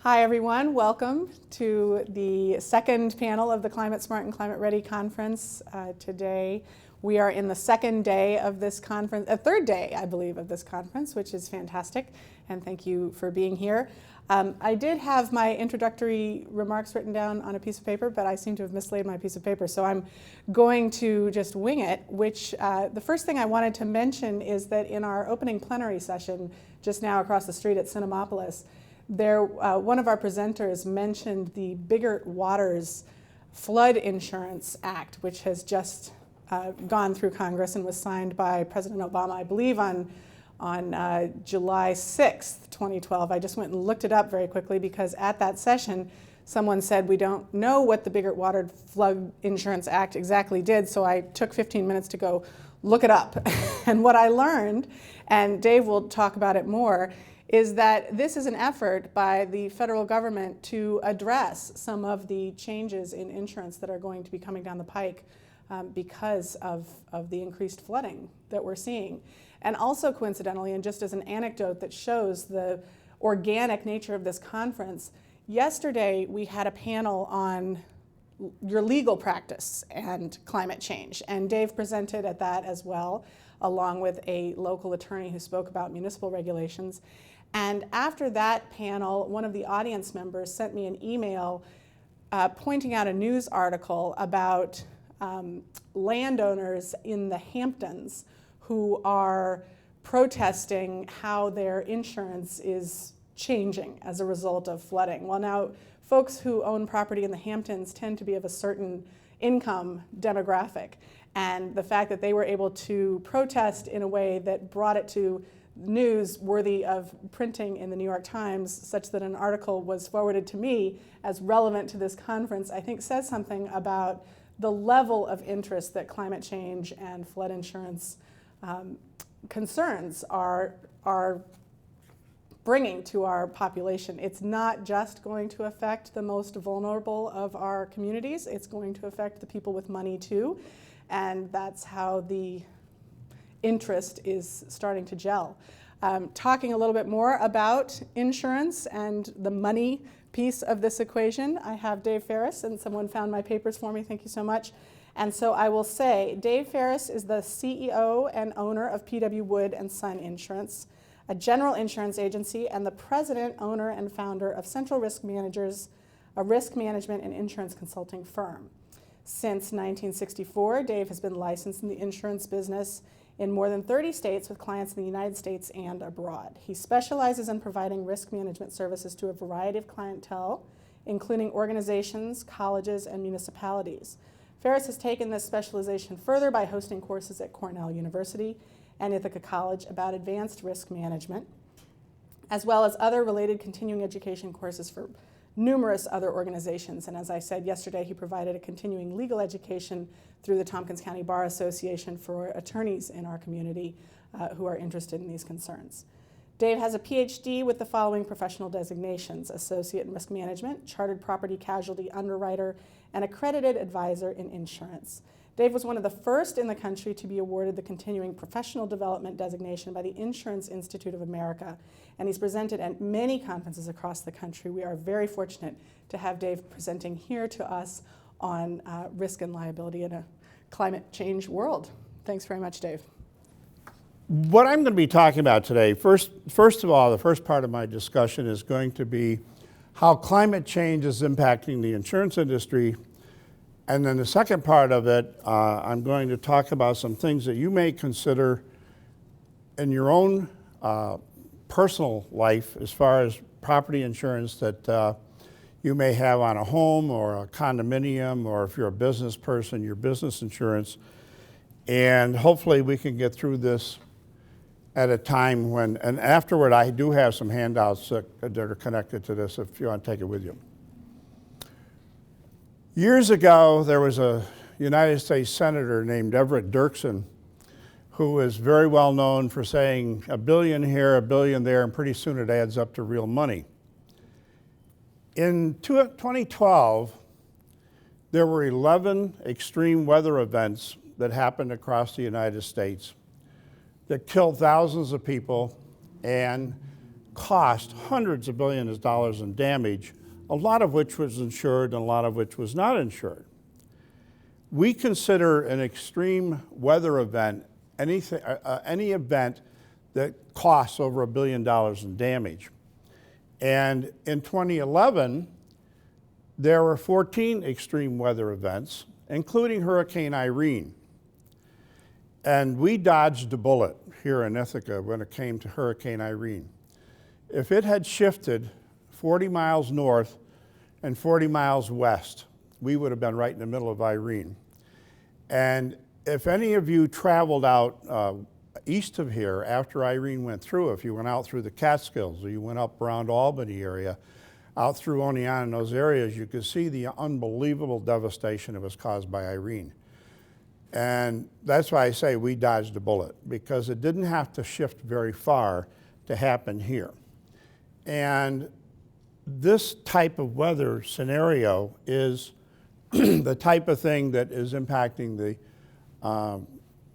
Hi everyone, welcome to the second panel of the Climate Smart and Climate Ready conference. Today we are in the second day of this conference, third day I believe of this conference, which is fantastic, and thank you for being here. I did have my introductory remarks written down on a piece of paper, but I seem to have mislaid my piece of paper, so I'm going to just wing it, which the first thing I wanted to mention is that in our opening plenary session just now across the street at Cinemapolis, one of our presenters mentioned the Biggert Waters Flood Insurance Act, which has just gone through Congress and was signed by President Obama, I believe, on July 6th, 2012. I just went and looked it up very quickly because at that session, someone said we don't know what the Biggert Waters Flood Insurance Act exactly did, so I took 15 minutes to go look it up. And what I learned, and Dave will talk about it more, is that this is an effort by the federal government to address some of the changes in insurance that are going to be coming down the pike because of the increased flooding that we're seeing. And also coincidentally, and just as an anecdote that shows the organic nature of this conference, yesterday we had a panel on your legal practice and climate change. And Dave presented at that as well, along with a local attorney who spoke about municipal regulations. And after that panel, one of the audience members sent me an email pointing out a news article about landowners in the Hamptons who are protesting how their insurance is changing as a result of flooding. Well, now, folks who own property in the Hamptons tend to be of a certain income demographic. And the fact that they were able to protest in a way that brought it to news worthy of printing in the New York Times, such that an article was forwarded to me as relevant to this conference, I think says something about the level of interest that climate change and flood insurance concerns are bringing to our population. It's not just going to affect the most vulnerable of our communities, it's going to affect the people with money too, and that's how the interest is starting to gel. Talking a little bit more about insurance and the money piece of this equation, I have Dave Ferris, and someone found my papers for me, thank you so much. And so I will say, Dave Ferris is the CEO and owner of P.W. Wood & Son Insurance, a general insurance agency, and the president, owner, and founder of Central Risk Managers, a risk management and insurance consulting firm. Since 1964, Dave has been licensed in the insurance business in more than 30 states with clients in the United States and abroad. He specializes in providing risk management services to a variety of clientele, including organizations, colleges, and municipalities. Ferris has taken this specialization further by hosting courses at Cornell University and Ithaca College about advanced risk management, as well as other related continuing education courses for numerous other organizations. And as I said yesterday, he provided a continuing legal education through the Tompkins County Bar Association for attorneys in our community who are interested in these concerns. Dave has a PhD with the following professional designations: Associate in Risk Management, Chartered Property Casualty Underwriter, and Accredited Advisor in Insurance. Dave was one of the first in the country to be awarded the Continuing Professional Development designation by the Insurance Institute of America, and he's presented at many conferences across the country. We are very fortunate to have Dave presenting here to us on risk and liability in a climate change world. Thanks very much, Dave. What I'm going to be talking about today, first of all, the first part of my discussion is going to be how climate change is impacting the insurance industry. And then the second part of it, I'm going to talk about some things that you may consider in your own personal life as far as property insurance that you may have on a home or a condominium, or if you're a business person, your business insurance. And hopefully we can get through this at a time when, and afterward I do have some handouts that are connected to this if you want to take it with you. Years ago, there was a United States Senator named Everett Dirksen who was very well known for saying $1 billion here, $1 billion there, and pretty soon it adds up to real money. In 2012, there were 11 extreme weather events that happened across the United States that killed thousands of people and cost hundreds of billions of dollars in damage, a lot of which was insured and a lot of which was not insured. We consider an extreme weather event any event that costs over $1 billion in damage. And in 2011, there were 14 extreme weather events, including Hurricane Irene. And we dodged a bullet here in Ithaca when it came to Hurricane Irene. If it had shifted 40 miles north and 40 miles west, we would have been right in the middle of Irene. And if any of you traveled out east of here after Irene went through, if you went out through the Catskills or you went up around Albany area, out through Oneonta and those areas, you could see the unbelievable devastation that was caused by Irene. And that's why I say we dodged a bullet, because it didn't have to shift very far to happen here. And this type of weather scenario is the type of thing that is impacting the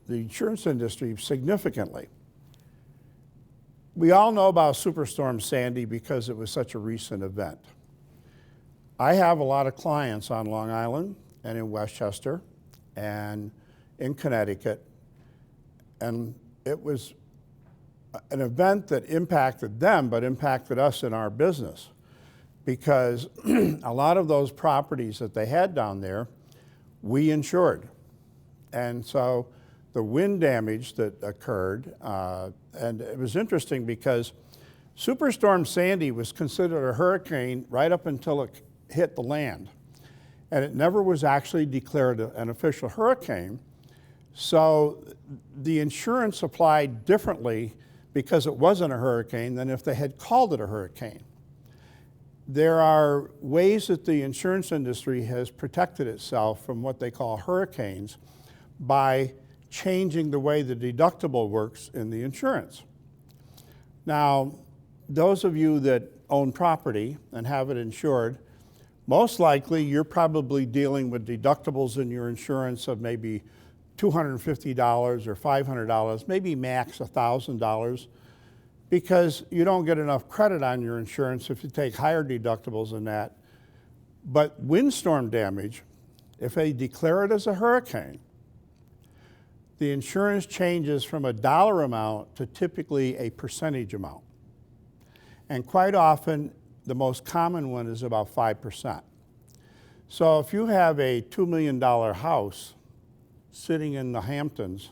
insurance industry significantly. We all know about Superstorm Sandy because it was such a recent event. I have a lot of clients on Long Island and in Westchester and in Connecticut, and it was an event that impacted them but impacted us in our business, because a lot of those properties that they had down there, we insured. And so the wind damage that occurred, and it was interesting because Superstorm Sandy was considered a hurricane right up until it hit the land. And it never was actually declared an official hurricane. So the insurance applied differently because it wasn't a hurricane than if they had called it a hurricane. There are ways that the insurance industry has protected itself from what they call hurricanes by changing the way the deductible works in the insurance. Now, those of you that own property and have it insured, most likely you're probably dealing with deductibles in your insurance of maybe $250 or $500, maybe max $1,000, because you don't get enough credit on your insurance if you take higher deductibles than that. But windstorm damage, if they declare it as a hurricane, the insurance changes from a dollar amount to typically a percentage amount. And quite often, the most common one is about 5%. So if you have a $2 million house sitting in the Hamptons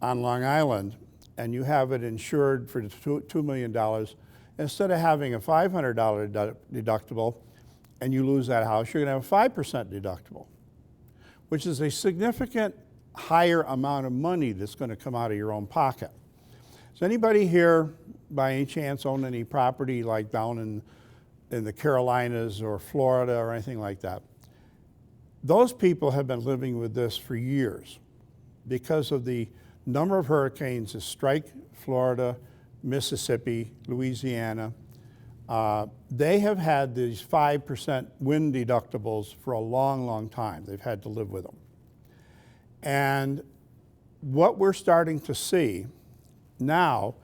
on Long Island, and you have it insured for $2 million, instead of having a $500 deductible and you lose that house, you're going to have a 5% deductible, which is a significant higher amount of money that's going to come out of your own pocket. Does anybody here, by any chance, own any property like down in the Carolinas or Florida or anything like that? Those people have been living with this for years because of the number of hurricanes that strike Florida, Mississippi, Louisiana. They have had these 5% wind deductibles for a long, long time. They've had to live with them. And what we're starting to see now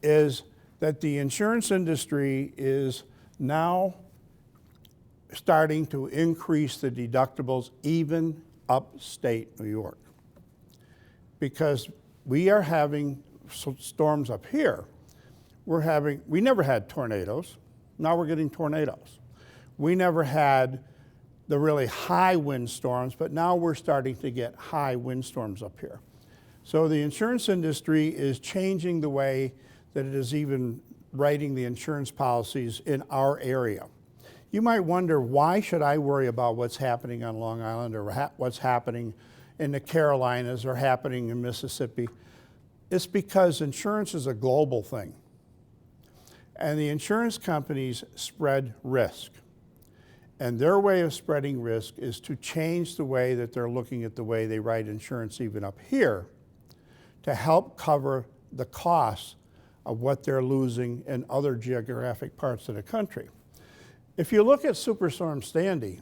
is that the insurance industry is now starting to increase the deductibles even upstate New York, because we are having storms up here. We never had tornadoes. Now we're getting tornadoes. We never had the really high wind storms, but now we're starting to get high wind storms up here. So the insurance industry is changing the way that it is even writing the insurance policies in our area. You might wonder, why should I worry about what's happening on Long Island or what's happening in the Carolinas or happening in Mississippi? It's because insurance is a global thing. And the insurance companies spread risk. And their way of spreading risk is to change the way that they're looking at the way they write insurance even up here to help cover the costs of what they're losing in other geographic parts of the country. If you look at Superstorm Sandy,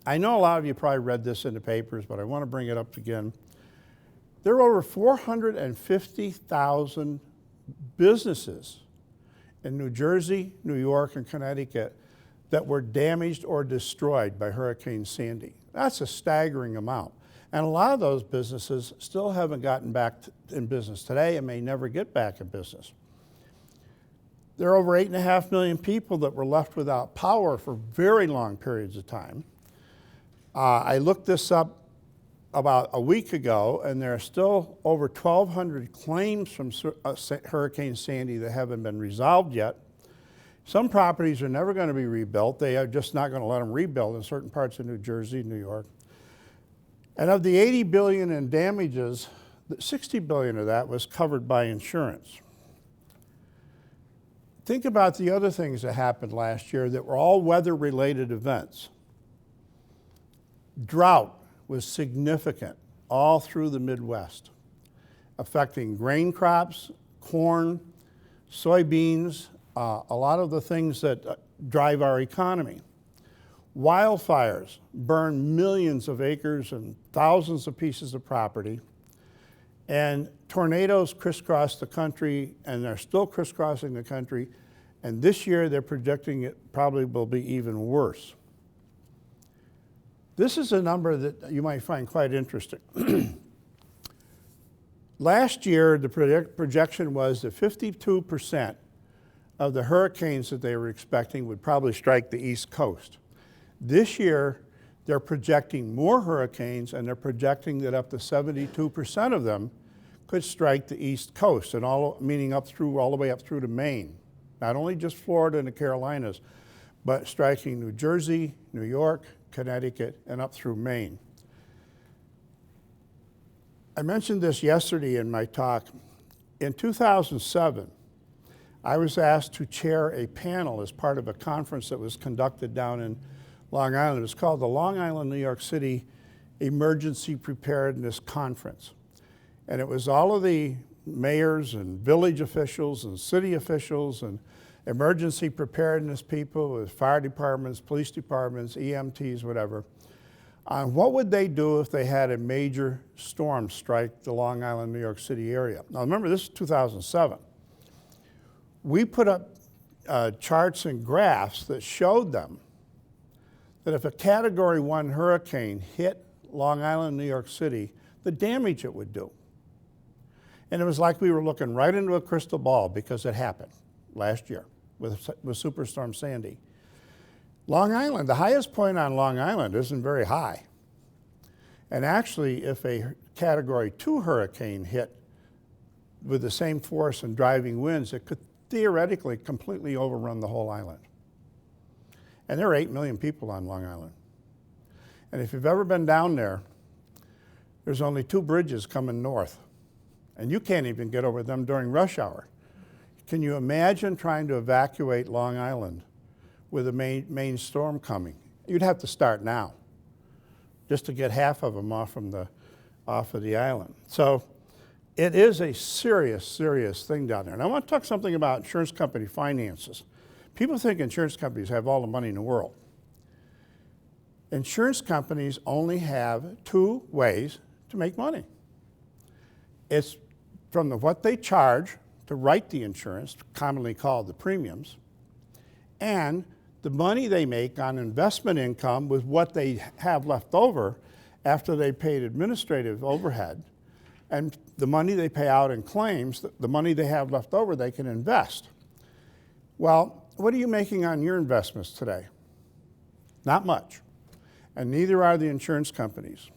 I know a lot of you probably read this in the papers, but I want to bring it up again. There are over 450,000 businesses in New Jersey, New York, and Connecticut that were damaged or destroyed by Hurricane Sandy. That's a staggering amount. And a lot of those businesses still haven't gotten back in business today and may never get back in business. There are over 8.5 million people that were left without power for very long periods of time. I looked this up about a week ago, and there are still over 1,200 claims from Hurricane Sandy that haven't been resolved yet. Some properties are never going to be rebuilt. They are just not going to let them rebuild in certain parts of New Jersey, New York. And of the $80 billion in damages, $60 billion of that was covered by insurance. Think about the other things that happened last year that were all weather-related events. Drought was significant all through the Midwest, affecting grain crops, corn, soybeans, a lot of the things that drive our economy. Wildfires burned millions of acres and thousands of pieces of property. And tornadoes crisscrossed the country, and they're still crisscrossing the country. And this year, they're projecting it probably will be even worse. This is a number that you might find quite interesting. Last year, the projection was that 52% of the hurricanes that they were expecting would probably strike the East Coast. This year, they're projecting more hurricanes, and they're projecting that up to 72% of them could strike the East Coast, and meaning all the way up through to Maine. Not only just Florida and the Carolinas, but striking New Jersey, New York, Connecticut, and up through Maine. I mentioned this yesterday in my talk. In 2007, I was asked to chair a panel as part of a conference that was conducted down in Long Island. It was called the Long Island, New York City Emergency Preparedness Conference. And it was all of the mayors and village officials and city officials and emergency preparedness people with fire departments, police departments, EMTs, whatever, on what would they do if they had a major storm strike the Long Island, New York City area. Now remember, this is 2007. We put up charts and graphs that showed them that if a Category 1 hurricane hit Long Island, New York City, the damage it would do. And it was like we were looking right into a crystal ball because it happened last year with Superstorm Sandy. Long Island, the highest point on Long Island isn't very high. And actually, if a Category 2 hurricane hit with the same force and driving winds, it could theoretically completely overrun the whole island. And there are 8 million people on Long Island. And if you've ever been down there, there's only 2 bridges coming north. And you can't even get over them during rush hour. Can you imagine trying to evacuate Long Island with a main storm coming? You'd have to start now, just to get half of them off of the island. So it is a serious, serious thing down there. And I want to talk something about insurance company finances. People think insurance companies have all the money in the world. Insurance companies only have 2 ways to make money. It's from what they charge to write the insurance, commonly called the premiums, and the money they make on investment income with what they have left over after they paid administrative overhead, and the money they pay out in claims, the money they have left over, they can invest. Well, what are you making on your investments today? Not much, and neither are the insurance companies.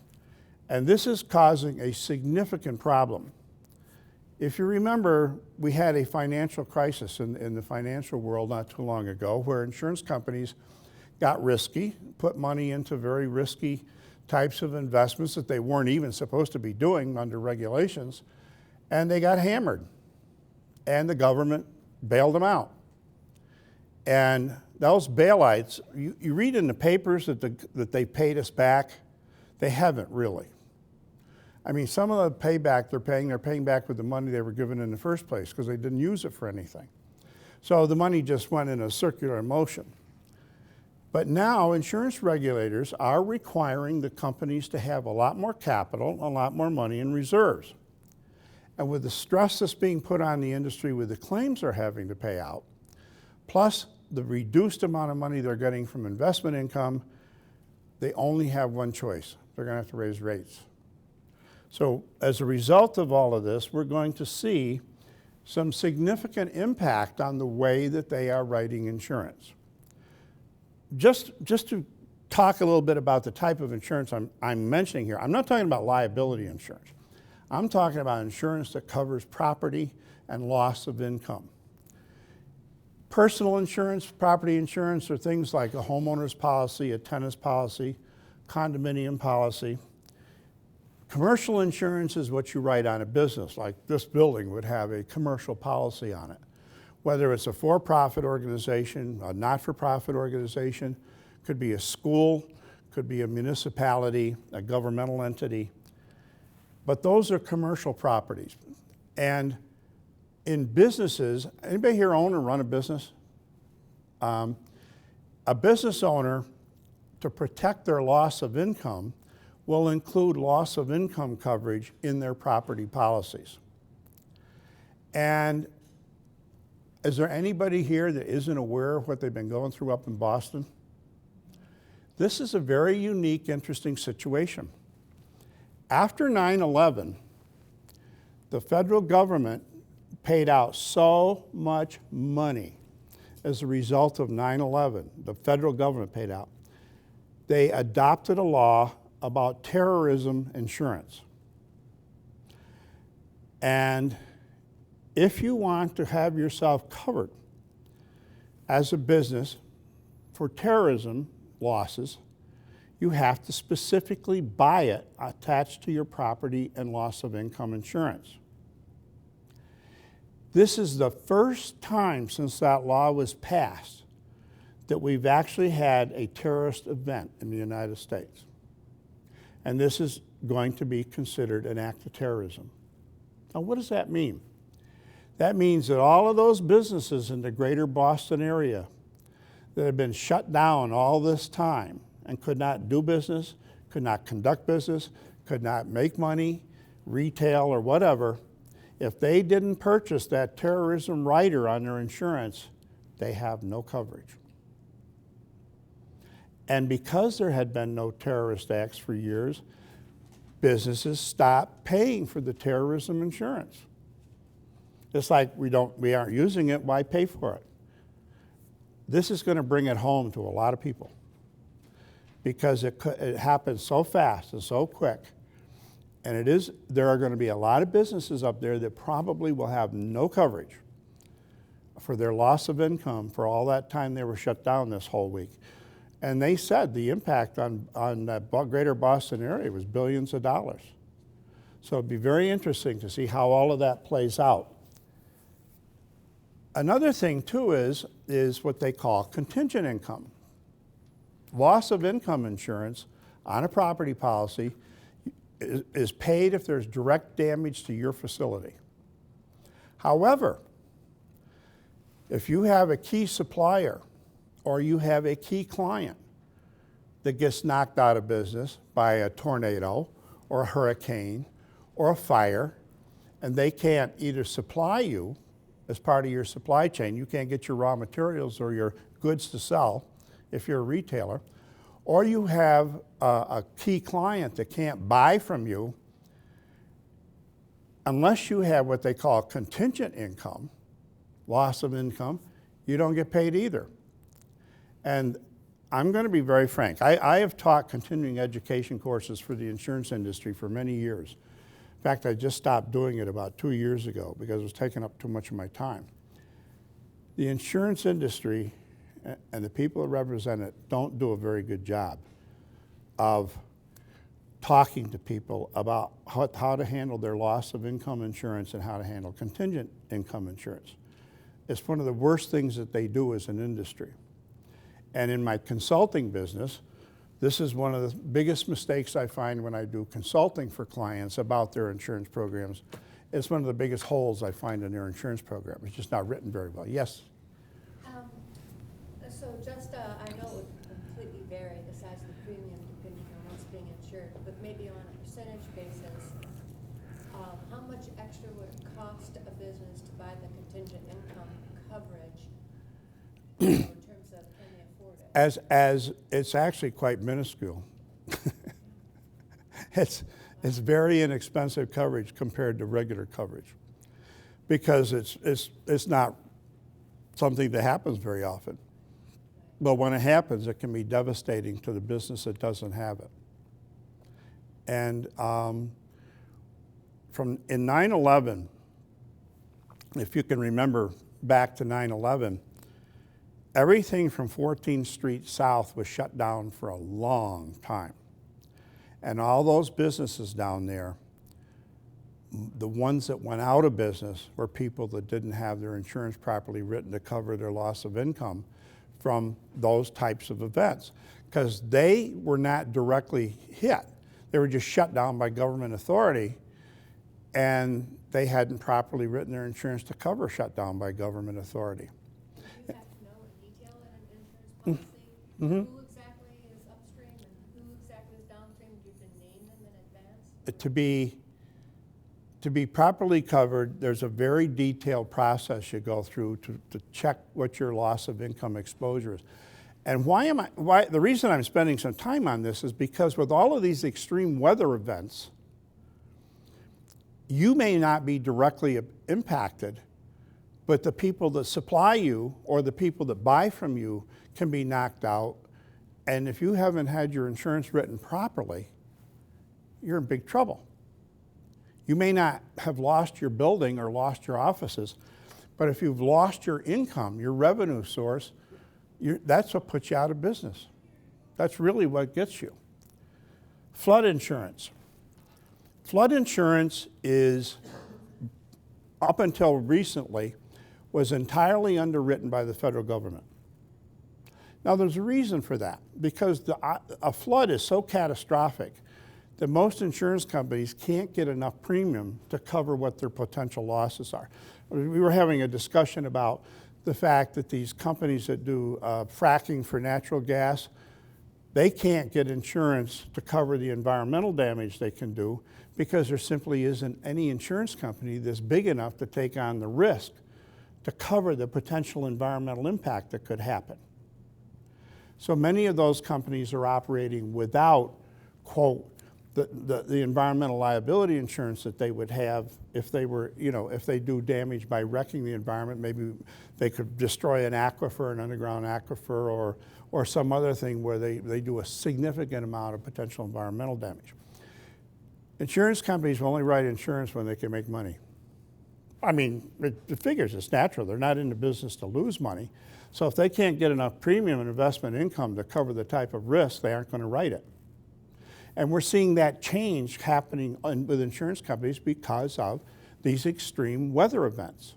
And this is causing a significant problem. If you remember, we had a financial crisis in the financial world not too long ago where insurance companies got risky, put money into very risky types of investments that they weren't even supposed to be doing under regulations, and they got hammered. And the government bailed them out. And those bailouts, you read in the papers that they paid us back. They haven't really. I mean, some of the payback they're paying back with the money they were given in the first place because they didn't use it for anything. So the money just went in a circular motion. But now insurance regulators are requiring the companies to have a lot more capital, a lot more money in reserves. And with the stress that's being put on the industry with the claims they're having to pay out, plus the reduced amount of money they're getting from investment income, they only have one choice. They're going to have to raise rates. So as a result of all of this, we're going to see some significant impact on the way that they are writing insurance. Just to talk a little bit about the type of insurance I'm mentioning here, I'm not talking about liability insurance. I'm talking about insurance that covers property and loss of income. Personal insurance, property insurance are things like a homeowner's policy, a tenant's policy, condominium policy. Commercial insurance is what you write on a business, like this building would have a commercial policy on it. Whether it's a for-profit organization, a not-for-profit organization, could be a school, could be a municipality, a governmental entity. But those are commercial properties. And in businesses, anybody here own or run a business? A business owner, to protect their loss of income, will include loss of income coverage in their property policies. And is there anybody here that isn't aware of what they've been going through up in Boston? This is a very unique, interesting situation. After 9/11, the federal government paid out so much money as a result of 9/11. The federal government paid out. They adopted a law about terrorism insurance. And if you want to have yourself covered as a business for terrorism losses, you have to specifically buy it attached to your property and loss of income insurance. This is the first time since that law was passed that we've actually had a terrorist event in the United States. And this is going to be considered an act of terrorism. Now, what does that mean? That means that all of those businesses in the greater Boston area that have been shut down all this time and could not do business, could not conduct business, could not make money, retail or whatever, if they didn't purchase that terrorism rider on their insurance, they have no coverage. And because there had been no terrorist acts for years, businesses stopped paying for the terrorism insurance. It's like we aren't using it, why pay for it? This is going to bring it home to a lot of people because it happens so fast and so quick. And there are going to be a lot of businesses up there that probably will have no coverage for their loss of income for all that time they were shut down this whole week. And they said the impact on that greater Boston area was billions of dollars. So it'd be very interesting to see how all of that plays out. Another thing too is what they call contingent income. Loss of income insurance on a property policy is paid if there's direct damage to your facility. However, if you have a key supplier or you have a key client that gets knocked out of business by a tornado or a hurricane or a fire, and they can't either supply you as part of your supply chain, you can't get your raw materials or your goods to sell if you're a retailer, or you have a key client that can't buy from you, unless you have what they call contingent income, loss of income, you don't get paid either. And I'm going to be very frank. I have taught continuing education courses for the insurance industry for many years. In fact, I just stopped doing it about 2 years ago because it was taking up too much of my time. The insurance industry and the people that represent it don't do a very good job of talking to people about how to handle their loss of income insurance and how to handle contingent income insurance. It's one of the worst things that they do as an industry. And in my consulting business, this is one of the biggest mistakes I find when I do consulting for clients about their insurance programs. It's one of the biggest holes I find in their insurance program. It's just not written very well. Yes? So just, I know it would completely vary the size of the premium depending on what's being insured, but maybe on a percentage basis, how much extra would it cost a business to buy the contingent income coverage as it's actually quite minuscule. It's very inexpensive coverage compared to regular coverage because it's not something that happens very often. But when it happens, it can be devastating to the business that doesn't have it. And in 9/11, if you can remember back to 9/11, everything from 14th Street South was shut down for a long time. And all those businesses down there, the ones that went out of business were people that didn't have their insurance properly written to cover their loss of income from those types of events, because they were not directly hit. They were just shut down by government authority, and they hadn't properly written their insurance to cover shut down by government authority. Do you have to know in detail in an insurance policy who exactly is upstream and who exactly is downstream? Do you have to name them in advance? To be properly covered, there's a very detailed process you go through to check what your loss of income exposure is. And the reason I'm spending some time on this is because with all of these extreme weather events, you may not be directly impacted, but the people that supply you or the people that buy from you can be knocked out. And if you haven't had your insurance written properly, you're in big trouble. You may not have lost your building or lost your offices, but if you've lost your income, your revenue source, that's what puts you out of business. That's really what gets you. Flood insurance. Flood insurance is, up until recently, was entirely underwritten by the federal government. Now there's a reason for that, because a flood is so catastrophic that most insurance companies can't get enough premium to cover what their potential losses are. We were having a discussion about the fact that these companies that do fracking for natural gas, they can't get insurance to cover the environmental damage they can do because there simply isn't any insurance company that's big enough to take on the risk to cover the potential environmental impact that could happen. So many of those companies are operating without, quote, the environmental liability insurance that they would have if they were, if they do damage by wrecking the environment. Maybe they could destroy an aquifer, an underground aquifer, or some other thing where they do a significant amount of potential environmental damage. Insurance companies will only write insurance when they can make money. I mean, it figures it's natural. They're not in the business to lose money. So if they can't get enough premium and investment income to cover the type of risk, they aren't going to write it. And we're seeing that change happening with insurance companies because of these extreme weather events.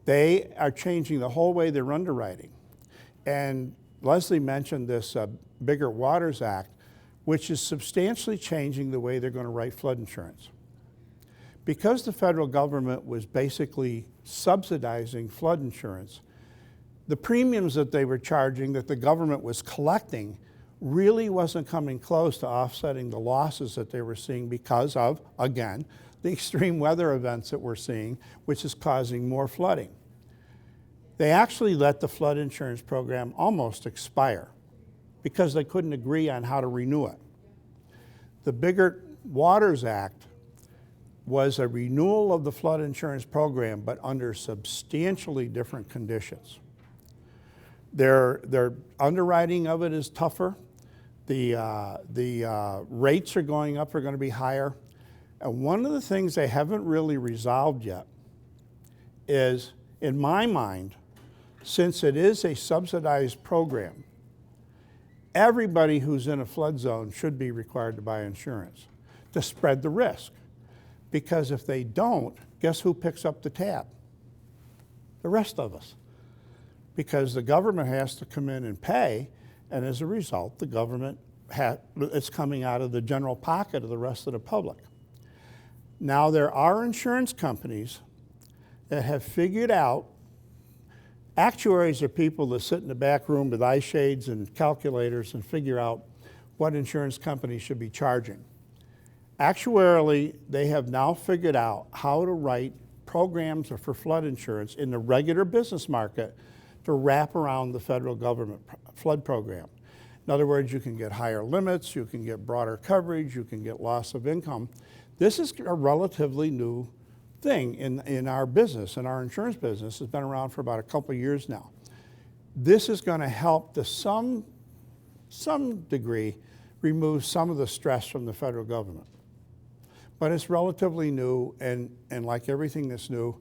They are changing the whole way they're underwriting. And Leslie mentioned this Bigger Waters Act, which is substantially changing the way they're going to write flood insurance. Because the federal government was basically subsidizing flood insurance, the premiums that they were charging, that the government was collecting, really wasn't coming close to offsetting the losses that they were seeing because of, again, the extreme weather events that we're seeing, which is causing more flooding. They actually let the flood insurance program almost expire because they couldn't agree on how to renew it. The Bigger Waters Act was a renewal of the flood insurance program, but under substantially different conditions. Their underwriting of it is tougher. The rates are going up, are going to be higher. And one of the things they haven't really resolved yet is, in my mind, since it is a subsidized program, everybody who's in a flood zone should be required to buy insurance to spread the risk. Because if they don't, guess who picks up the tab? The rest of us. Because the government has to come in and pay, and as a result, the government it's coming out of the general pocket of the rest of the public. Now, there are insurance companies that have figured out, actuaries are people that sit in the back room with eye shades and calculators and figure out what insurance companies should be charging. Actuarially, they have now figured out how to write programs for flood insurance in the regular business market to wrap around the federal government flood program. In other words, you can get higher limits, you can get broader coverage, you can get loss of income. This is a relatively new thing in our business, in our insurance business. It's been around for about a couple of years now. This is going to help to some degree remove some of the stress from the federal government. But it's relatively new, and like everything that's new,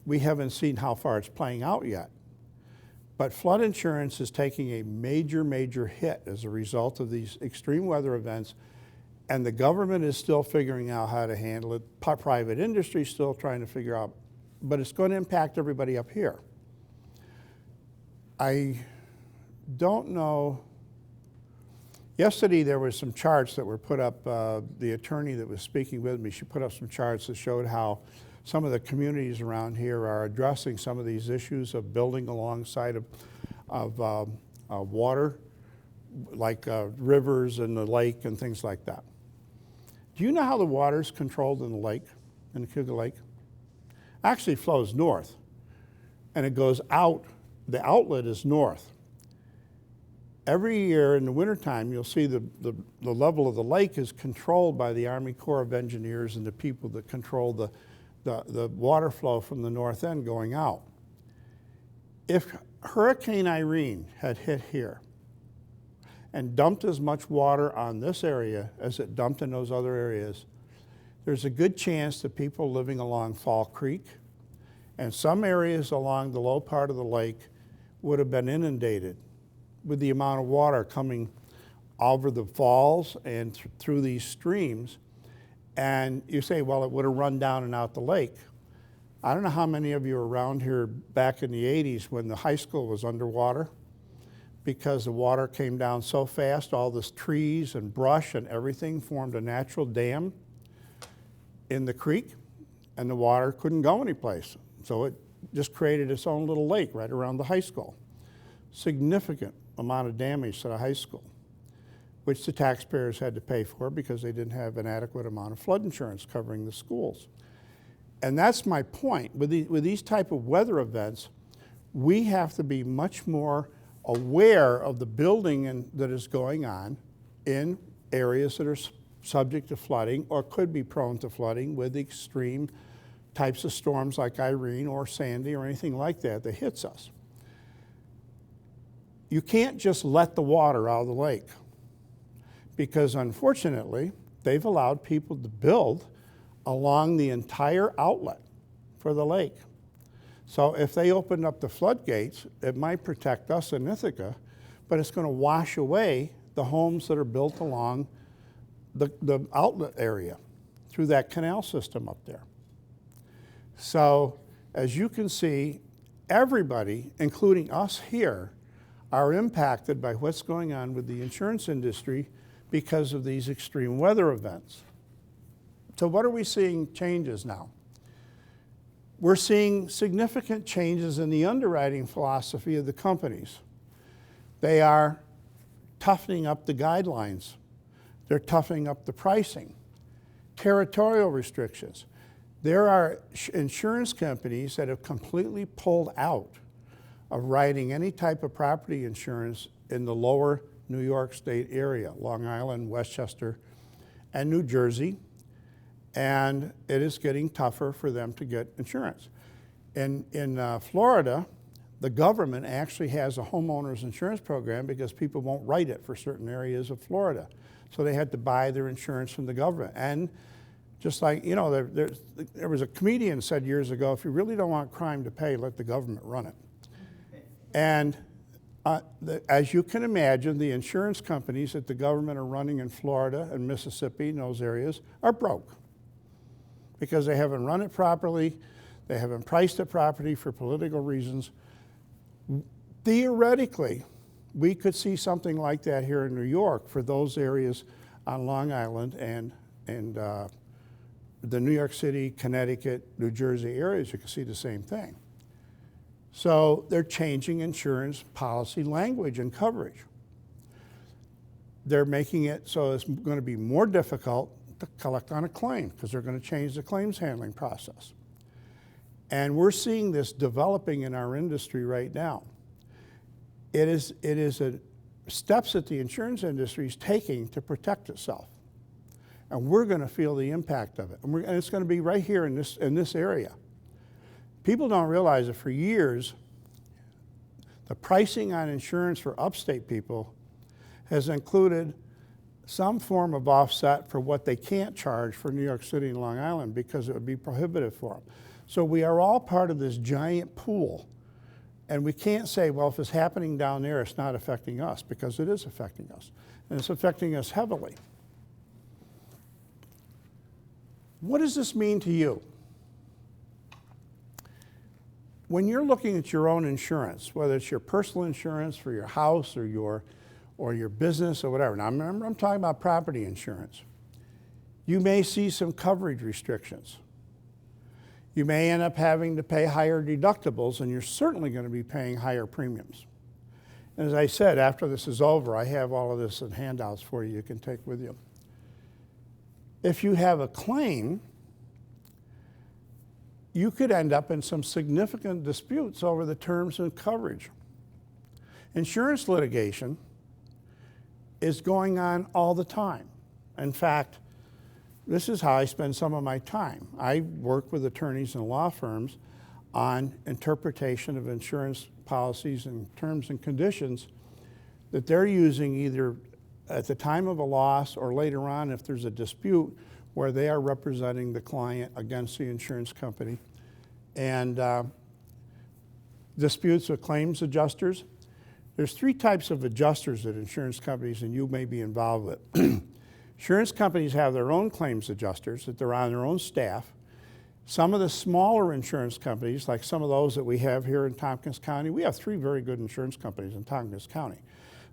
we haven't seen how far it's playing out yet. But flood insurance is taking a major, major hit as a result of these extreme weather events, and the government is still figuring out how to handle it. Private industry is still trying to figure out, but it's going to impact everybody up here. I don't know. Yesterday there was some charts that were put up. The attorney that was speaking with me, she put up some charts that showed how some of the communities around here are addressing some of these issues of building alongside of water, like rivers and the lake and things like that. Do you know how the water is controlled in the lake, in the Cuyahoga Lake? Actually, it flows north, and it goes out. The outlet is north. Every year in the wintertime, you'll see the level of the lake is controlled by the Army Corps of Engineers and the people that control the water flow from the north end going out. If Hurricane Irene had hit here and dumped as much water on this area as it dumped in those other areas, there's a good chance that people living along Fall Creek and some areas along the low part of the lake would have been inundated with the amount of water coming over the falls and through these streams. And you say, well, it would have run down and out the lake. I don't know how many of you were around here back in the 80s when the high school was underwater, because the water came down so fast, all this trees and brush and everything formed a natural dam in the creek, and the water couldn't go anyplace. So it just created its own little lake right around the high school. Significant amount of damage to the high school, which the taxpayers had to pay for because they didn't have an adequate amount of flood insurance covering the schools. And that's my point. With these type of weather events, we have to be much more aware of the building that is going on in areas that are subject to flooding or could be prone to flooding with extreme types of storms like Irene or Sandy or anything like that that hits us. You can't just let the water out of the lake, because unfortunately, they've allowed people to build along the entire outlet for the lake. So if they opened up the floodgates, it might protect us in Ithaca, but it's going to wash away the homes that are built along the outlet area through that canal system up there. So as you can see, everybody, including us here, are impacted by what's going on with the insurance industry because of these extreme weather events. So what are we seeing changes now? We're seeing significant changes in the underwriting philosophy of the companies. They are toughening up the guidelines. They're toughening up the pricing. Territorial restrictions. There are insurance companies that have completely pulled out of writing any type of property insurance in the lower New York State area, Long Island, Westchester, and New Jersey, and it is getting tougher for them to get insurance. In Florida, the government actually has a homeowners insurance program because people won't write it for certain areas of Florida. So they had to buy their insurance from the government. And just like, you know, there was a comedian said years ago, if you really don't want crime to pay, let the government run it. And as you can imagine, the insurance companies that the government are running in Florida and Mississippi and those areas are broke because they haven't run it properly, they haven't priced it properly for political reasons. Theoretically, we could see something like that here in New York for those areas on Long Island and the New York City, Connecticut, New Jersey areas. You can see the same thing. So they're changing insurance policy language and coverage. They're making it so it's going to be more difficult to collect on a claim because they're going to change the claims handling process. And we're seeing this developing in our industry right now. It is steps that the insurance industry is taking to protect itself. And we're going to feel the impact of it. And it's going to be right here in this area. People don't realize that for years, the pricing on insurance for upstate people has included some form of offset for what they can't charge for New York City and Long Island because it would be prohibitive for them. So we are all part of this giant pool. And we can't say, well, if it's happening down there, it's not affecting us, because it is affecting us. And it's affecting us heavily. What does this mean to you? When you're looking at your own insurance, whether it's your personal insurance for your house or your business or whatever. Now, remember, I'm talking about property insurance. You may see some coverage restrictions. You may end up having to pay higher deductibles, and you're certainly going to be paying higher premiums. And as I said, after this is over, I have all of this in handouts for you can take with you. If you have a claim, you could end up in some significant disputes over the terms and coverage. Insurance litigation is going on all the time. In fact, this is how I spend some of my time. I work with attorneys and law firms on interpretation of insurance policies and terms and conditions that they're using either at the time of a loss or later on if there's a dispute where they are representing the client against the insurance company. And disputes with claims adjusters. There's three types of adjusters that insurance companies and you may be involved with. Insurance companies have their own claims adjusters that they're on their own staff. Some of the smaller insurance companies, like some of those that we have here in Tompkins County, we have 3 very good insurance companies in Tompkins County.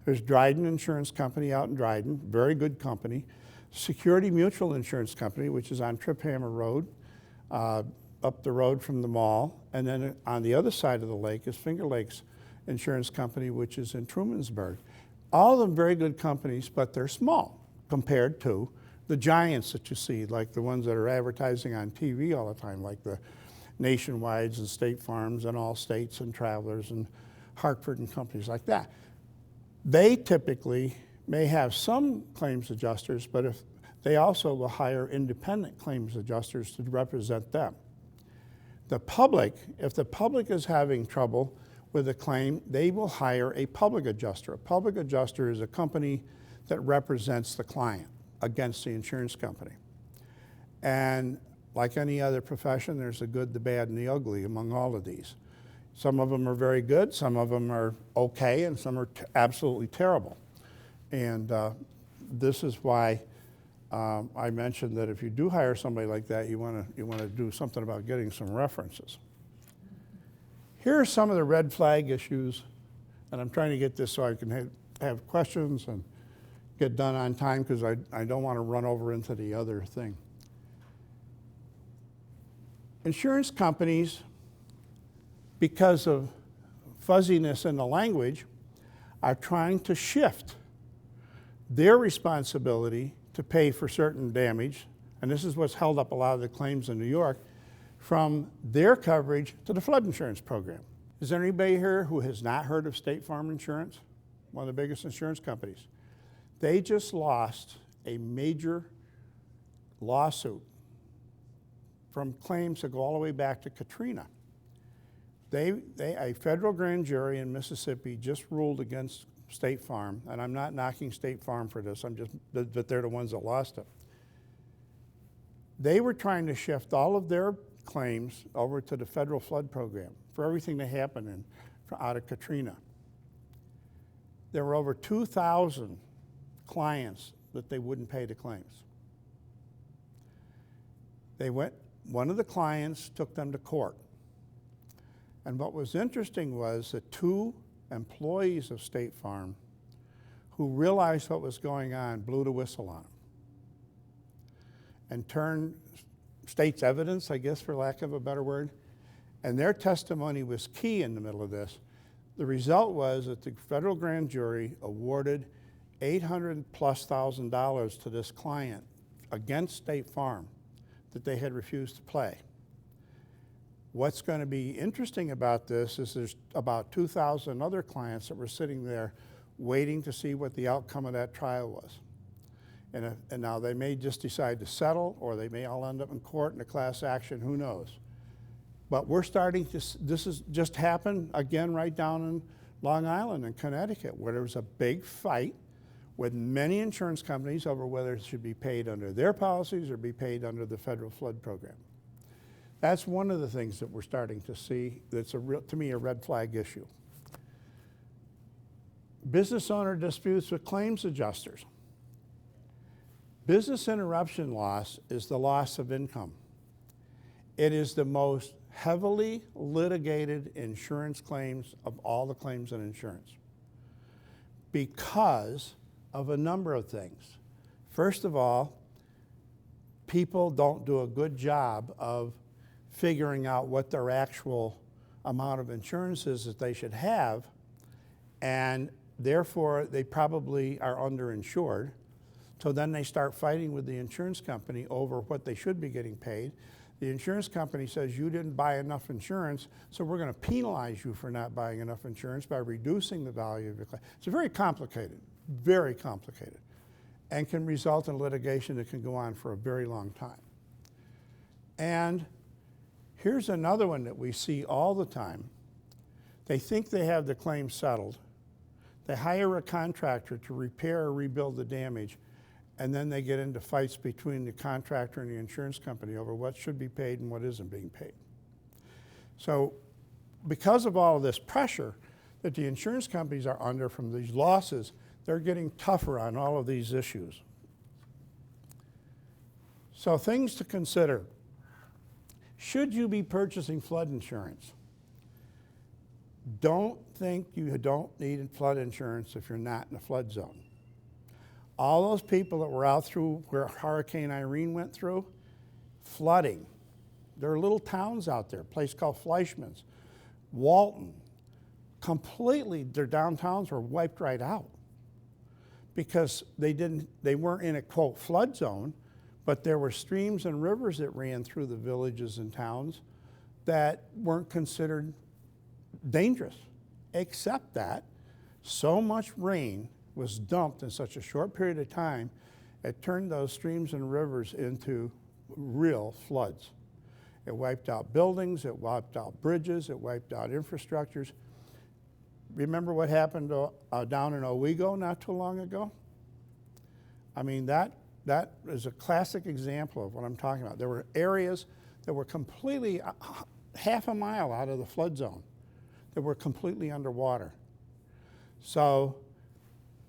There's Dryden Insurance Company out in Dryden, very good company. Security Mutual Insurance Company, which is on Triphammer Road, up the road from the mall. And then on the other side of the lake is Finger Lakes Insurance Company, which is in Trumansburg. All of them very good companies, but they're small compared to the giants that you see, like the ones that are advertising on TV all the time, like the Nationwides and State Farms and Allstates and Travelers and Hartford and companies like that. They typically may have some claims adjusters, but if they also will hire independent claims adjusters to represent them. The public, if the public is having trouble with a claim, they will hire a public adjuster. A public adjuster is a company that represents the client against the insurance company. And like any other profession, there's the good, the bad, and the ugly among all of these. Some of them are very good, some of them are okay, and some are absolutely terrible. And this is why I mentioned that if you do hire somebody like that, you want to do something about getting some references. Here are some of the red flag issues, and I'm trying to get this so I can have questions and get done on time because I don't want to run over into the other thing. Insurance companies, because of fuzziness in the language, are trying to shift their responsibility to pay for certain damage, and this is what's held up a lot of the claims in New York, from their coverage to the flood insurance program. Is there anybody here who has not heard of State Farm Insurance, one of the biggest insurance companies? They just lost a major lawsuit from claims that go all the way back to Katrina. A federal grand jury in Mississippi just ruled against State Farm, and I'm not knocking State Farm for this, but they're the ones that lost it. They were trying to shift all of their claims over to the federal flood program for everything that happened out of Katrina. There were over 2,000 clients that they wouldn't pay the claims. One of the clients took them to court. And what was interesting was that 2 employees of State Farm who realized what was going on blew the whistle on them and turned state's evidence, I guess for lack of a better word, and their testimony was key in the middle of this. The result was that the federal grand jury awarded $800,000+ to this client against State Farm that they had refused to pay. What's going to be interesting about this is there's about 2,000 other clients that were sitting there waiting to see what the outcome of that trial was. And now they may just decide to settle, or they may all end up in court in a class action, who knows. But we're starting to, this has just happened again right down in Long Island in Connecticut, where there was a big fight with many insurance companies over whether it should be paid under their policies or be paid under the federal flood program. That's one of the things that we're starting to see that's to me, a red flag issue. Business owner disputes with claims adjusters. Business interruption loss is the loss of income. It is the most heavily litigated insurance claims of all the claims in insurance because of a number of things. First of all, people don't do a good job of figuring out what their actual amount of insurance is that they should have, and therefore they probably are underinsured. So then they start fighting with the insurance company over what they should be getting paid. The insurance company says you didn't buy enough insurance, so we're going to penalize you for not buying enough insurance by reducing the value of your claim. It's very complicated, and can result in litigation that can go on for a very long time. And here's another one that we see all the time. They think they have the claim settled. They hire a contractor to repair or rebuild the damage, and then they get into fights between the contractor and the insurance company over what should be paid and what isn't being paid. So because of all of this pressure that the insurance companies are under from these losses, they're getting tougher on all of these issues. So things to consider. Should you be purchasing flood insurance? Don't think you don't need flood insurance if you're not in a flood zone. All those people that were out through where Hurricane Irene went through, flooding. There are little towns out there, a place called Fleischmann's, Walton. Completely, their downtowns were wiped right out because they weren't in a, quote, flood zone, but there were streams and rivers that ran through the villages and towns that weren't considered dangerous, except that so much rain was dumped in such a short period of time, it turned those streams and rivers into real floods. It wiped out buildings, it wiped out bridges, it wiped out infrastructures. Remember what happened down in Owego not too long ago? I mean, that is a classic example of what I'm talking about. There were areas that were completely half a mile out of the flood zone that were completely underwater. So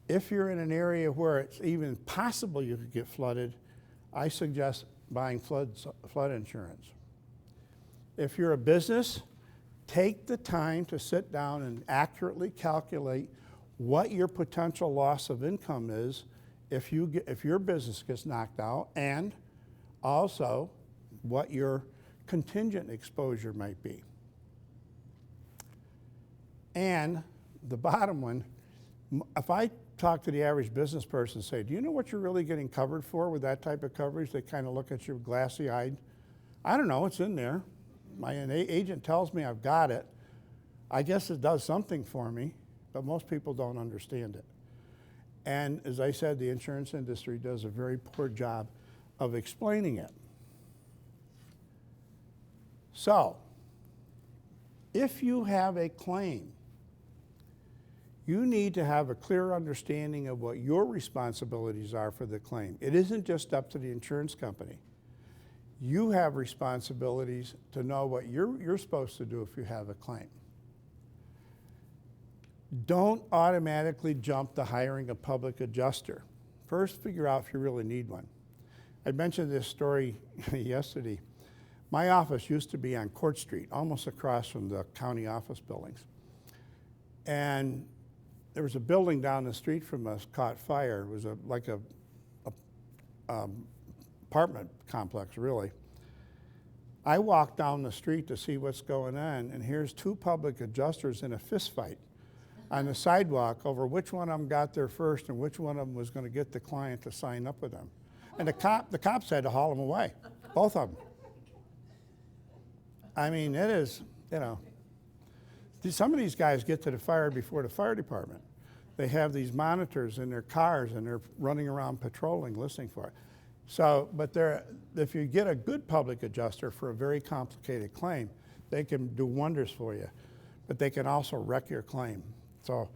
if you're in an area where it's even possible you could get flooded, I suggest buying flood insurance. If you're a business, take the time to sit down and accurately calculate what your potential loss of income is if your business gets knocked out, and also what your contingent exposure might be. And the bottom one, if I talk to the average business person and say, do you know what you're really getting covered for with that type of coverage? They kind of look at you glassy-eyed. I don't know, it's in there. My agent tells me I've got it. I guess it does something for me, but most people don't understand it. And as I said, the insurance industry does a very poor job of explaining it. So, if you have a claim, you need to have a clear understanding of what your responsibilities are for the claim. It isn't just up to the insurance company. You have responsibilities to know what you're supposed to do if you have a claim. Don't automatically jump to hiring a public adjuster. First, figure out if you really need one. I mentioned this story yesterday. My office used to be on Court Street, almost across from the county office buildings. And there was a building down the street from us caught fire. It was like a apartment complex, really. I walked down the street to see what's going on, and here's two public adjusters in a fist fight on the sidewalk over which one of them got there first and which one of them was going to get the client to sign up with them. And the cops had to haul them away, both of them. I mean, it is, some of these guys get to the fire before the fire department. They have these monitors in their cars and they're running around patrolling, listening for it. So, but if you get a good public adjuster for a very complicated claim, they can do wonders for you, but they can also wreck your claim. So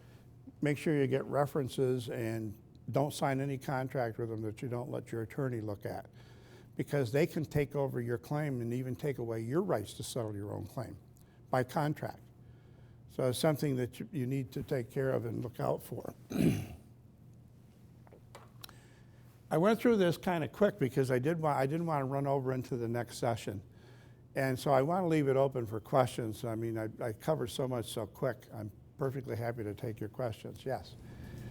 make sure you get references and don't sign any contract with them that you don't let your attorney look at, because they can take over your claim and even take away your rights to settle your own claim by contract. So it's something that you need to take care of and look out for. I went through this kind of quick because I didn't want to run over into the next session. And so I want to leave it open for questions. I mean, I covered so much so quick. I'm perfectly happy to take your questions. Yes?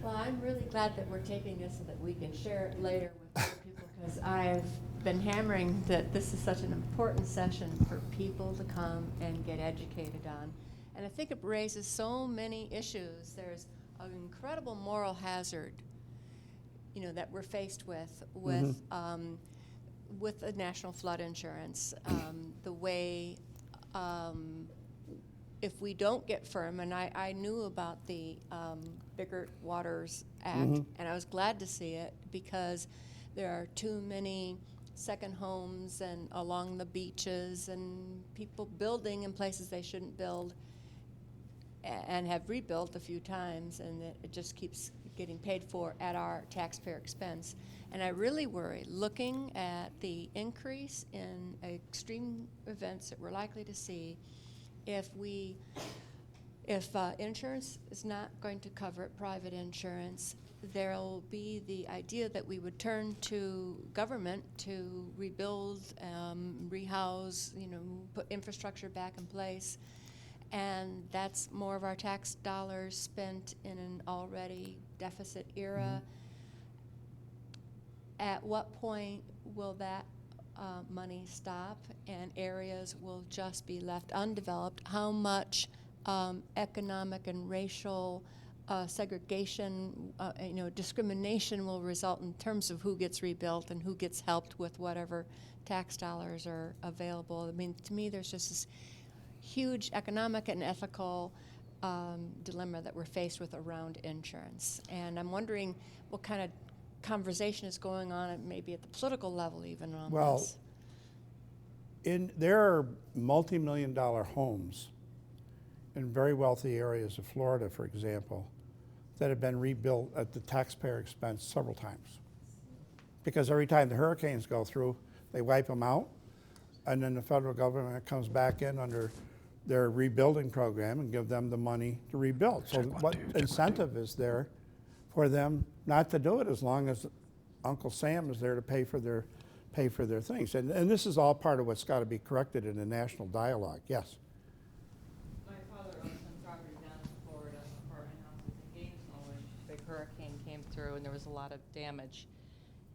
Well, I'm really glad that we're taking this so that we can share it later with other people, because I've been hammering that this is such an important session for people to come and get educated on. And I think it raises so many issues. There's an incredible moral hazard, that we're faced with the national flood insurance. The way, if we don't get firm, and I knew about the Bigger Waters Act, and I was glad to see it, because there are too many second homes and along the beaches and people building in places they shouldn't build and have rebuilt a few times, and it just keeps getting paid for at our taxpayer expense. And I really worry, looking at the increase in extreme events that we're likely to see, if insurance is not going to cover it, private insurance, there'll be the idea that we would turn to government to rebuild, rehouse, put infrastructure back in place. And that's more of our tax dollars spent in an already deficit era. At what point will that money stop and areas will just be left undeveloped? How much economic and racial segregation, discrimination will result in terms of who gets rebuilt and who gets helped with whatever tax dollars are available? I mean, to me, there's just this huge economic and ethical dilemma that we're faced with around insurance. And I'm wondering what kind of conversation is going on, maybe at the political level even, on this. There are multi-million-dollar homes in very wealthy areas of Florida, for example, that have been rebuilt at the taxpayer expense several times. Because every time the hurricanes go through, they wipe them out, and then the federal government comes back in under their rebuilding program and give them the money to rebuild. So what incentive is there for them not to do it, as long as Uncle Sam is there to pay for their things? And this is all part of what's got to be corrected in the national dialogue. Yes? My father owns some property down in Florida, apartment houses in Gainesville, when a big hurricane came through and there was a lot of damage.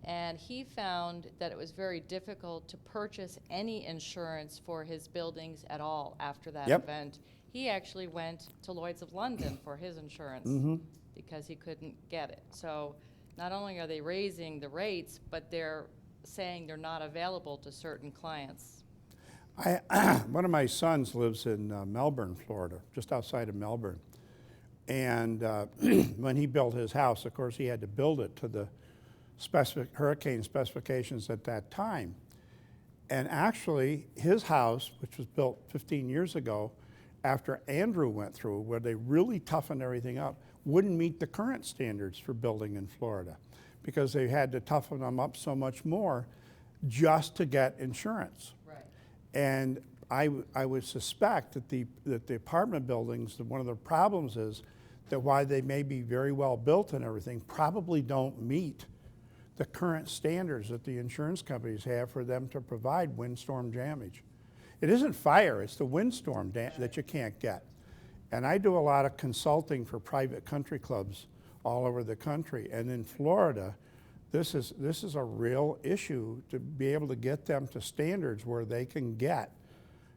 And he found that it was very difficult to purchase any insurance for his buildings at all after that event. He actually went to Lloyd's of London for his insurance because he couldn't get it. So not only are they raising the rates, but they're saying they're not available to certain clients. One of my sons lives in Melbourne, Florida, just outside of Melbourne. And when he built his house, of course, he had to build it to the hurricane specifications at that time. And actually, his house, which was built 15 years ago, after Andrew went through, where they really toughened everything up, wouldn't meet the current standards for building in Florida, because they had to toughen them up so much more just to get insurance. Right. And I would suspect that the apartment buildings, one of the problems is that while they may be very well built and everything, probably don't meet the current standards that the insurance companies have for them to provide windstorm damage. It isn't fire, it's the windstorm that you can't get. And I do a lot of consulting for private country clubs all over the country. And in Florida, this is a real issue to be able to get them to standards where they can get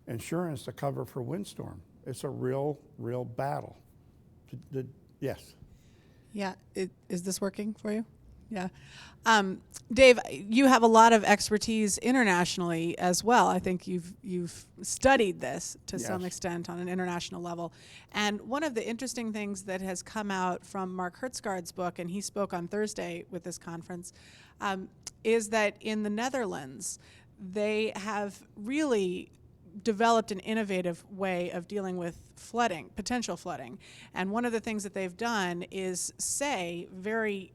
insurance to cover for windstorm. It's a real battle. Yes? Yeah, is this working for you? Yeah. Dave, you have a lot of expertise internationally as well. I think you've studied this to some Yes. extent on an international level. And one of the interesting things that has come out from Mark Hertsgaard's book, and he spoke on Thursday with this conference, is that in the Netherlands, they have really developed an innovative way of dealing with flooding, potential flooding. And one of the things that they've done is say very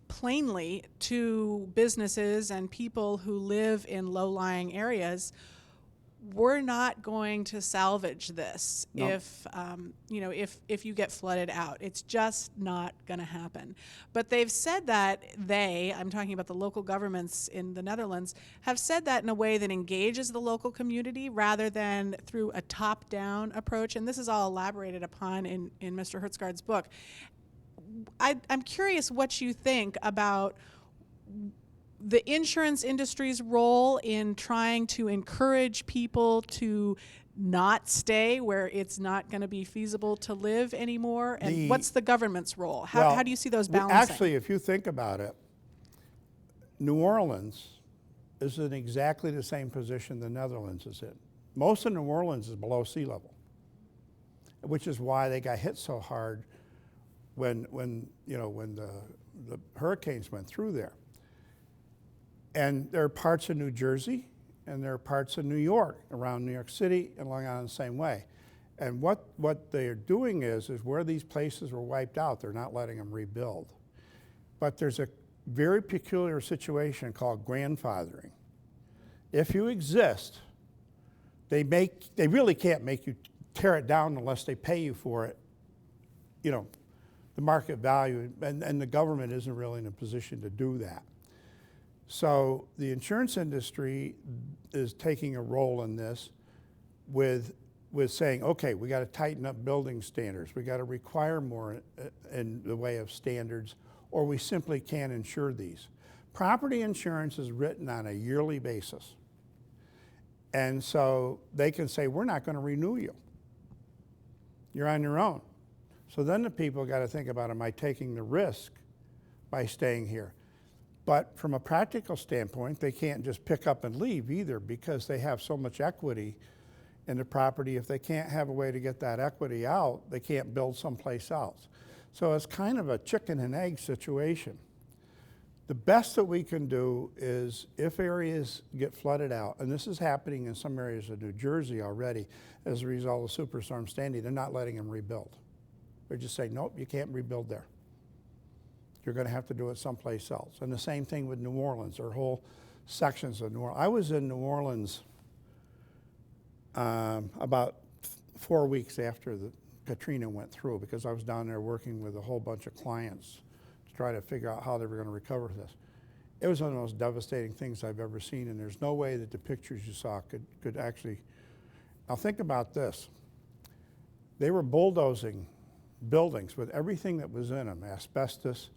plainly to businesses and people who live in low-lying areas, we're not going to salvage this if if you get flooded out. It's just not going to happen. But they've said that I'm talking about the local governments in the Netherlands, have said that in a way that engages the local community rather than through a top-down approach. And this is all elaborated upon in Mr. Hertsgaard's book. I'm curious what you think about the insurance industry's role in trying to encourage people to not stay where it's not going to be feasible to live anymore, and what's the government's role? How do you see those balancing? Actually, if you think about it, New Orleans is in exactly the same position the Netherlands is in. Most of New Orleans is below sea level, which is why they got hit so hard when the hurricanes went through there. And there are parts of New Jersey and there are parts of New York, around New York City and Long Island the same way. And what they're doing is where these places were wiped out, they're not letting them rebuild. But there's a very peculiar situation called grandfathering. If you exist, they really can't make you tear it down unless they pay you for it, the market value, and the government isn't really in a position to do that. So the insurance industry is taking a role in this with saying, okay, we got to tighten up building standards. We got to require more in the way of standards, or we simply can't insure these. Property insurance is written on a yearly basis. And so they can say, we're not going to renew you. You're on your own. So then the people got to think about, am I taking the risk by staying here? But from a practical standpoint, they can't just pick up and leave either, because they have so much equity in the property. If they can't have a way to get that equity out, they can't build someplace else. So it's kind of a chicken and egg situation. The best that we can do is, if areas get flooded out, and this is happening in some areas of New Jersey already as a result of Superstorm Sandy, they're not letting them rebuild. They're just saying, nope, you can't rebuild there. You're going to have to do it someplace else. And the same thing with New Orleans. There are whole sections of New Orleans. I was in New Orleans about 4 weeks after the Katrina went through, because I was down there working with a whole bunch of clients to try to figure out how they were going to recover this. It was one of the most devastating things I've ever seen, and there's no way that the pictures you saw could actually. Now think about this. They were bulldozing buildings with everything that was in them, asbestos,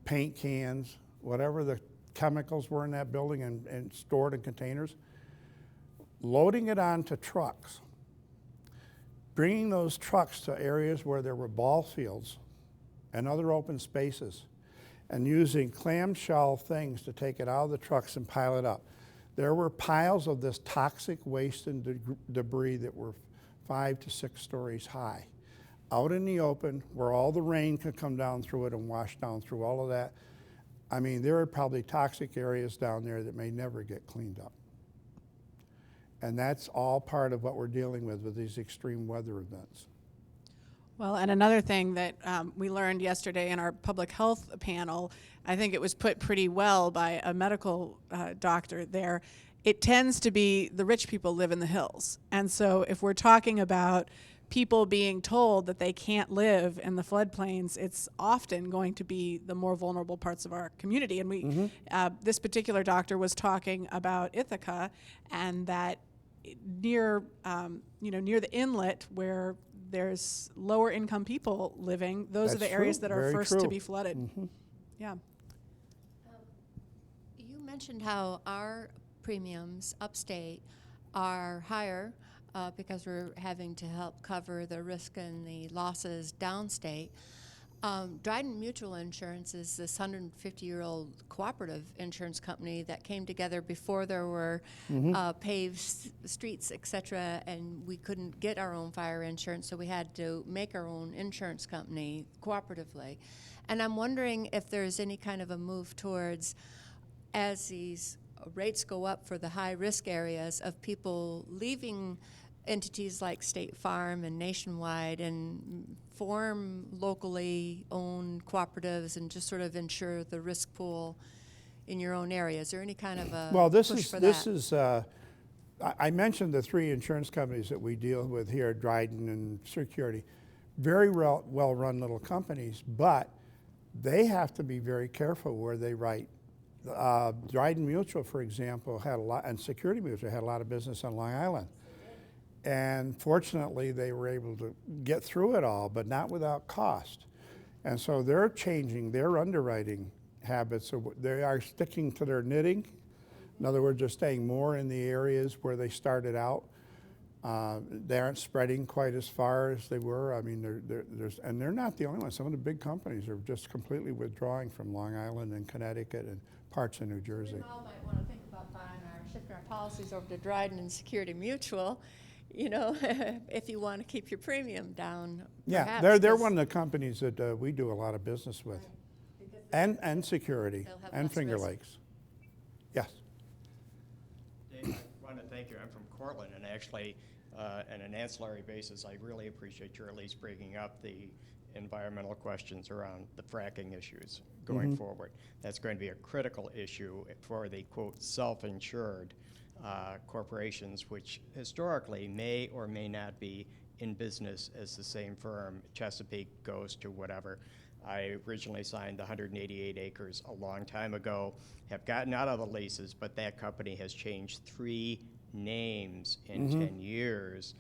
paint cans, whatever the chemicals were in that building, and stored in containers, loading it onto trucks, bringing those trucks to areas where there were ball fields and other open spaces, and using clamshell things to take it out of the trucks and pile it up. There were piles of this toxic waste and debris that were 5 to 6 stories high, out in the open where all the rain could come down through it and wash down through all of that. I mean, there are probably toxic areas down there that may never get cleaned up. And that's all part of what we're dealing with these extreme weather events. Well, and another thing that we learned yesterday in our public health panel, I think it was put pretty well by a medical doctor there, it tends to be the rich people live in the hills. And so if we're talking about people being told that they can't live in the floodplains, it's often going to be the more vulnerable parts of our community. And this particular doctor was talking about Ithaca, and that near the inlet where there's lower income people living, those are the areas that are first to be flooded. Mm-hmm. Yeah. You mentioned how our premiums upstate are higher because we're having to help cover the risk and the losses downstate. Dryden Mutual Insurance is this 150-year-old cooperative insurance company that came together before there were paved streets, et cetera, and we couldn't get our own fire insurance, so we had to make our own insurance company cooperatively. And I'm wondering if there's any kind of a move towards, as these rates go up for the high-risk areas, of people leaving entities like State Farm and Nationwide and form locally owned cooperatives and just sort of insure the risk pool in your own area. Is there any kind of a push for that? I mentioned the 3 insurance companies that we deal with here, Dryden and Security, very well-run little companies, but they have to be very careful where they write. Dryden Mutual, for example, had a lot, and Security Mutual had a lot of business on Long Island. And fortunately, they were able to get through it all, but not without cost. And so they're changing their underwriting habits. So they are sticking to their knitting. In other words, they're staying more in the areas where they started out. They aren't spreading quite as far as they were. I mean, and they're not the only ones. Some of the big companies are just completely withdrawing from Long Island and Connecticut and parts of New Jersey. We all might want to think about shifting our policies over to Dryden and Security Mutual. You know, if you want to keep your premium down. Yeah, perhaps, they're one of the companies that we do a lot of business with, and Security, and less Finger risk. Lakes. Yes. Dave, I want to thank you. I'm from Cortland, and actually, on an ancillary basis, I really appreciate your at least bringing up the environmental questions around the fracking issues going forward. That's going to be a critical issue for the, quote, self-insured corporations, which historically may or may not be in business as the same firm. Chesapeake goes to whatever. I originally signed the 188 acres a long time ago, have gotten out of the leases, but that company has changed 3 names in 10 years.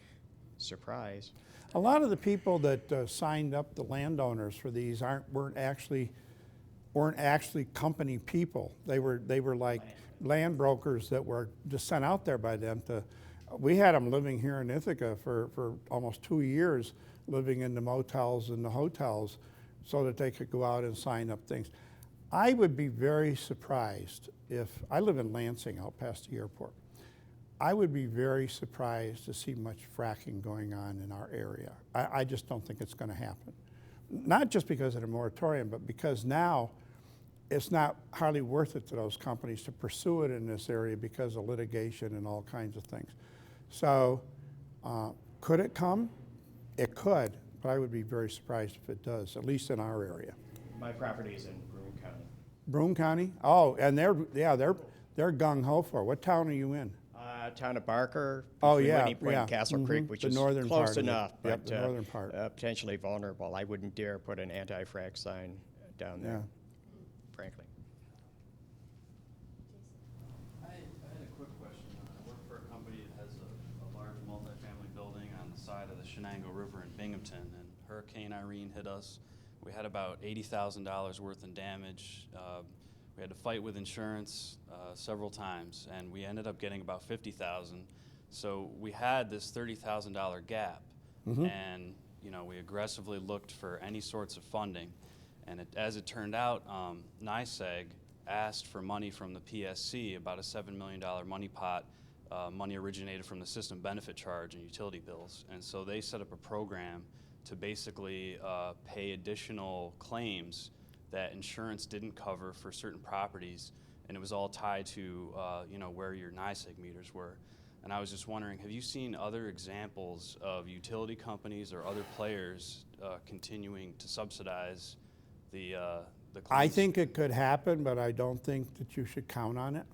Surprise. A lot of the people that signed up, the landowners for these, weren't actually company people. They were like land brokers that were just sent out there by them to. We had them living here in Ithaca for almost 2 years, living in the motels and the hotels, so that they could go out and sign up things. I would be very surprised if I live in Lansing, out past the airport. I would be very surprised to see much fracking going on in our area. I just don't think it's going to happen. Not just because of the moratorium, but because now it's not hardly worth it to those companies to pursue it in this area because of litigation and all kinds of things. So could it come? It could, but I would be very surprised if it does, at least in our area. My property is in Broome County. Broome County? Oh, and they're gung-ho for it. What town are you in? Town of Barker, Oh, between yeah, Whitney Point and Castle Creek, which the is northern close part of it. enough, Yep, but the northern part. Potentially vulnerable. I wouldn't dare put an anti-frack sign down there, frankly. I had a quick question. I work for a company that has a large multifamily building on the side of the Shenango River in Binghamton, and Hurricane Irene hit us. We had about $80,000 worth in damage. We had to fight with insurance several times, and we ended up getting about $50,000. So we had this $30,000 gap, and we aggressively looked for any sorts of funding. And as it turned out, NYSEG asked for money from the PSC, about a $7 million money pot. Money originated from the system benefit charge and utility bills. And so they set up a program to basically pay additional claims that insurance didn't cover for certain properties, and it was all tied to where your NYSEG meters were. And I was just wondering, have you seen other examples of utility companies or other players continuing to subsidize the claims? I think it could happen, but I don't think that you should count on it.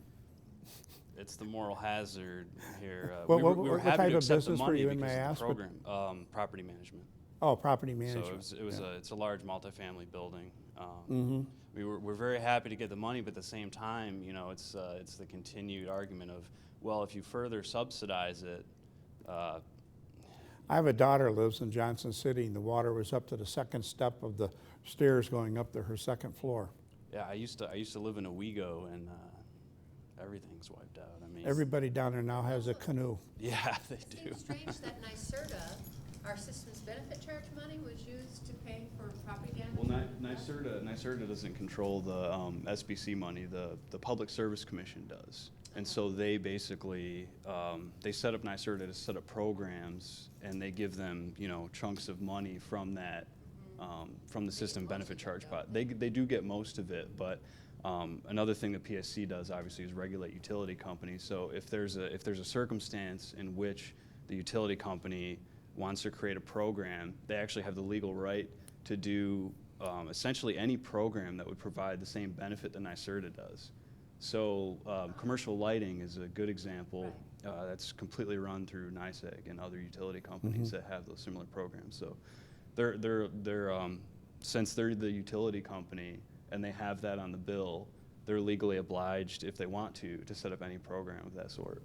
It's the moral hazard here. What we were type happy to of accept the business were money you in, because may I of the ask? program, property management. Oh, property management. So it's a large multifamily building. Mm-hmm. We're very happy to get the money, but at the same time, it's the continued argument of, well, if you further subsidize it. I have a daughter who lives in Johnson City, and the water was up to the second step of the stairs going up to her second floor. Yeah, I used to live in Owego, and everything's wiped out. I mean, Everybody down there now has a canoe. yeah, they It do. seems strange that NYSERDA our systems benefit charge money was used to pay for property damage? Well, NYSERDA doesn't control the SBC money. The Public Service Commission does. And so they basically, they set up NYSERDA to set up programs, and they give them, chunks of money from that, from the system benefit charge pot. They do get most of it, but another thing the PSC does, obviously, is regulate utility companies. So if there's a circumstance in which the utility company wants to create a program, they actually have the legal right to do essentially any program that would provide the same benefit that NYSERDA does. So commercial lighting is a good example. That's completely run through NYSEG and other utility companies that have those similar programs. So they're since they're the utility company and they have that on the bill, they're legally obliged, if they want to set up any program of that sort.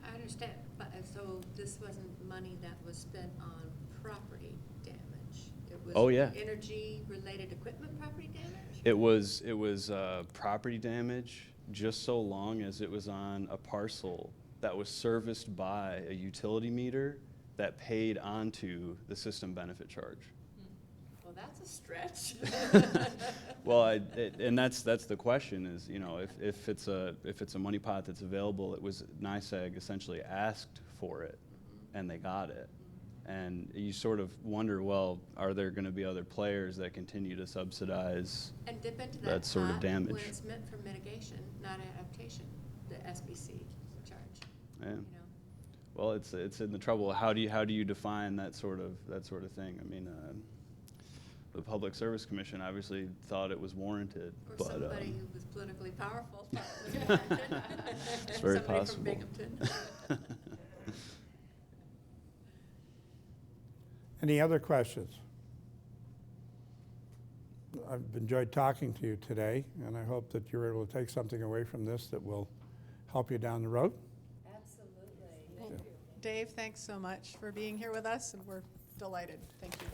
I understand, but so this wasn't money that was spent on property damage? It was Oh, yeah. energy-related equipment property damage? It was property damage just so long as it was on a parcel that was serviced by a utility meter that paid onto the system benefit charge. Well, that's a stretch. Well, and that's the question is, if it's a money pot that's available, it was NYSEG essentially asked for it, and they got it. And you sort of wonder, well, are there going to be other players that continue to subsidize And dip into that sort of pot damage? when it's meant for mitigation, not adaptation, the SBC charge. Yeah. You know? Well, it's in the trouble. How do you define that sort of thing? I mean, the Public Service Commission obviously thought it was warranted, Or but somebody who was politically powerful thought it was warranted. it's very Somebody possible. from Binghamton. Any other questions? I've enjoyed talking to you today, and I hope that you're able to take something away from this that will help you down the road. Absolutely. Dave, thanks so much for being here with us, and we're delighted. Thank you.